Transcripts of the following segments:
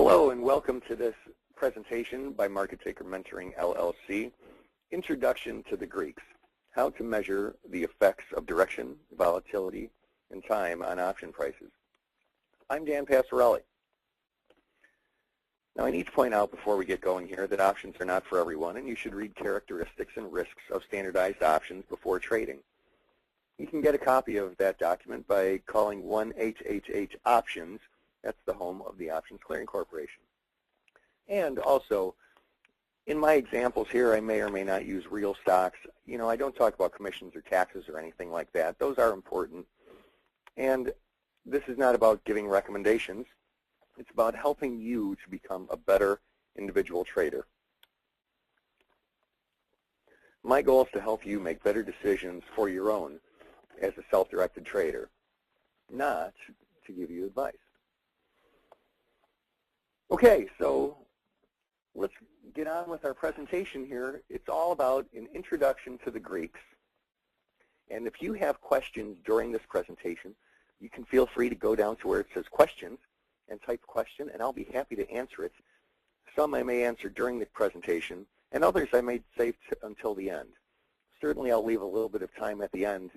Hello and welcome to this presentation by Market Taker Mentoring LLC, Introduction to the Greeks, How to Measure the Effects of Direction, Volatility, and Time on Option Prices. I'm Dan Passarelli. Now I need to point out before we get going here that options are not for everyone, and you should read characteristics and risks of standardized options before trading. You can get a copy of that document by calling 1-888-OPTIONS. That's the home of the Options Clearing Corporation. And also, in my examples here, I may or may not use real stocks. You know, I don't talk about commissions or taxes or anything like that. Those are important. And this is not about giving recommendations. It's about helping you to become a better individual trader. My goal is to help you make better decisions for your own as a self-directed trader, not to give you advice. Okay, so let's get on with our presentation here. It's all about an introduction to the Greeks. And if you have questions during this presentation, you can feel free to go down to where it says questions and type question, and I'll be happy to answer it. Some I may answer during the presentation, and others I may save until the end. Certainly I'll leave a little bit of time at the end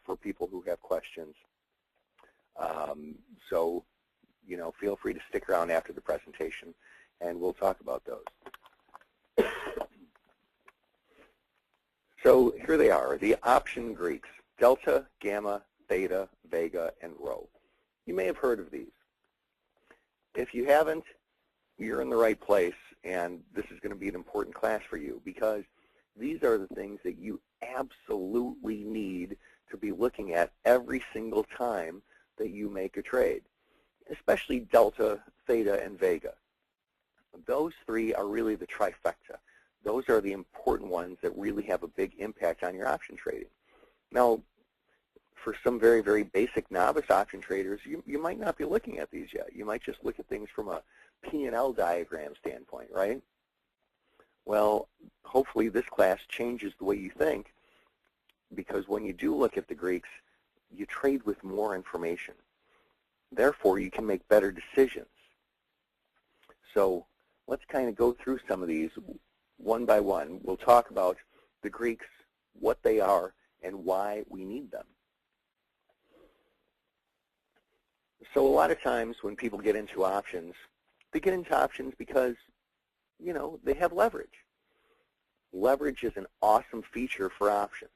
for people who have questions. So, you know, feel free to stick around after the presentation, and we'll talk about those. So here they are, the option Greeks, delta, gamma, theta, vega, and rho. You may have heard of these. If you haven't, you're in the right place, and this is going to be an important class for you because these are the things that you absolutely need to be looking at every single time that you make a trade, especially delta, theta, and vega. Those three are really the trifecta. Those are the important ones that really have a big impact on your option trading. Now, for some very, very basic novice option traders, you might not be looking at these yet. You might just look at things from a P&L diagram standpoint, right? Well, hopefully this class changes the way you think, because when you do look at the Greeks, you trade with more information. Therefore, you can make better decisions. So let's kind of go through some of these one by one. We'll talk about the Greeks, what they are, and why we need them. So a lot of times when people get into options, they get into options because, you know, they have leverage. Leverage is an awesome feature for options.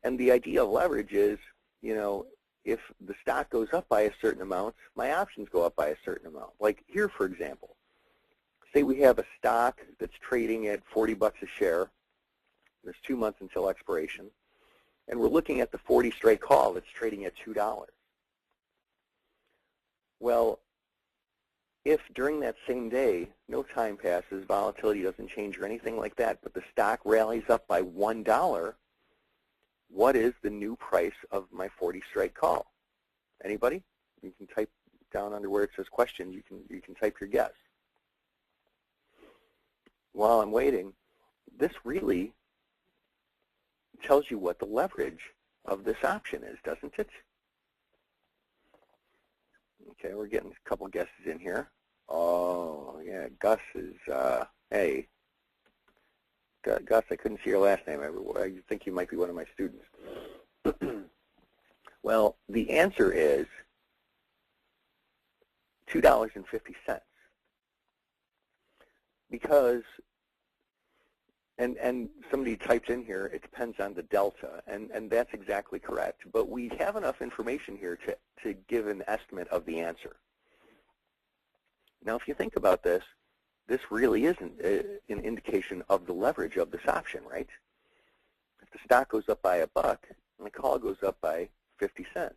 And the idea of leverage is, you know, if the stock goes up by a certain amount, my options go up by a certain amount. Like here, for example, say we have a stock that's trading at 40 bucks a share. There's 2 months until expiration. And we're looking at the 40 straight call that's trading at $2. Well, if during that same day, no time passes, volatility doesn't change or anything like that, but the stock rallies up by $1, what is the new price of my 40 straight call? Anybody? You can type down under where it says questions. You can type your guess. While I'm waiting, this really tells you what the leverage of this option is, doesn't it? Okay, we're getting a couple guesses in here. Oh, yeah, Gus is, hey. Gus, I couldn't see your last name. I think you might be one of my students. Well, the answer is $2.50. Because, and somebody typed in here, it depends on the delta, and that's exactly correct. But we have enough information here to give an estimate of the answer. Now, if you think about this, this really isn't an indication of the leverage of this option, right? If the stock goes up by $1 and the call goes up by 50 cents.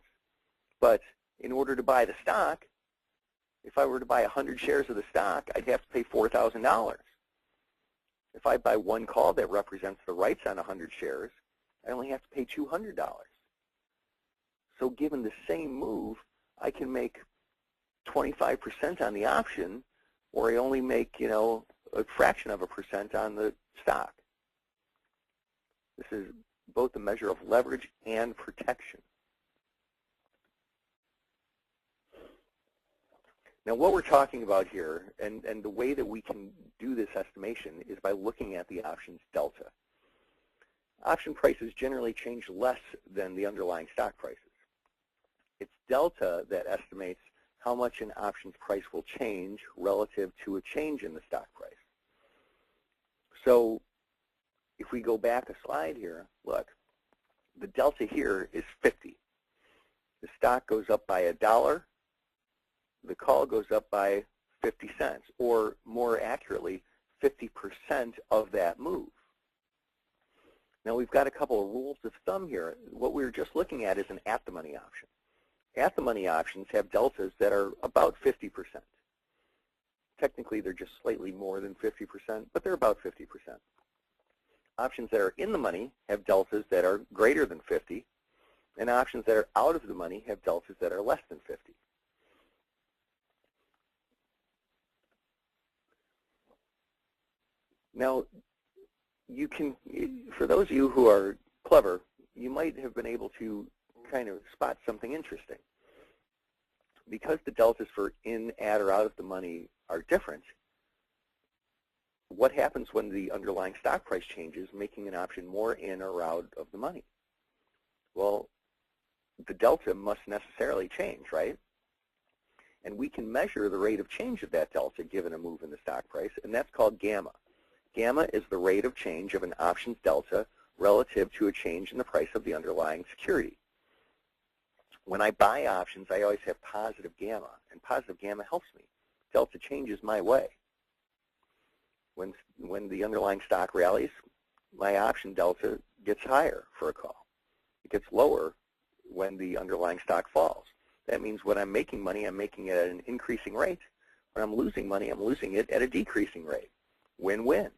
But in order to buy the stock, if I were to buy 100 shares of the stock, I'd have to pay $4,000. If I buy one call that represents the rights on 100 shares, I only have to pay $200. So given the same move, I can make 25% on the option, or I only make, you know, a fraction of a percent on the stock. This is both a measure of leverage and protection. Now what we're talking about here, and the way that we can do this estimation is by looking at the options delta. Option prices generally change less than the underlying stock prices. It's delta that estimates how much an options price will change relative to a change in the stock price. So if we go back a slide here, look, the delta here is 50. The stock goes up by $1. The call goes up by 50 cents, or more accurately, 50% of that move. Now we've got a couple of rules of thumb here. What we were just looking at is an at-the-money option. At-the-money options have deltas that are about 50%. Technically, they're just slightly more than 50%, but they're about 50%. Options that are in the money have deltas that are greater than 50, and options that are out of the money have deltas that are less than 50. Now, you can, for those of you who are clever, you might have been able to kind of spot something interesting. Because the deltas for in, at, or out of the money are different, what happens when the underlying stock price changes, making an option more in or out of the money? Well, the delta must necessarily change, right? And we can measure the rate of change of that delta given a move in the stock price, and that's called gamma. Gamma is the rate of change of an options delta relative to a change in the price of the underlying security. When I buy options, I always have positive gamma, and positive gamma helps me. Delta changes my way. When the underlying stock rallies, my option delta gets higher for a call. It gets lower when the underlying stock falls. That means when I'm making money, I'm making it at an increasing rate. When I'm losing money, I'm losing it at a decreasing rate. Win-win.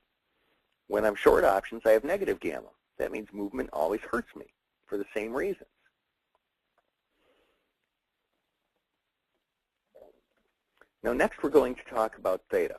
When I'm short options, I have negative gamma. That means movement always hurts me for the same reasons. Now next we're going to talk about theta.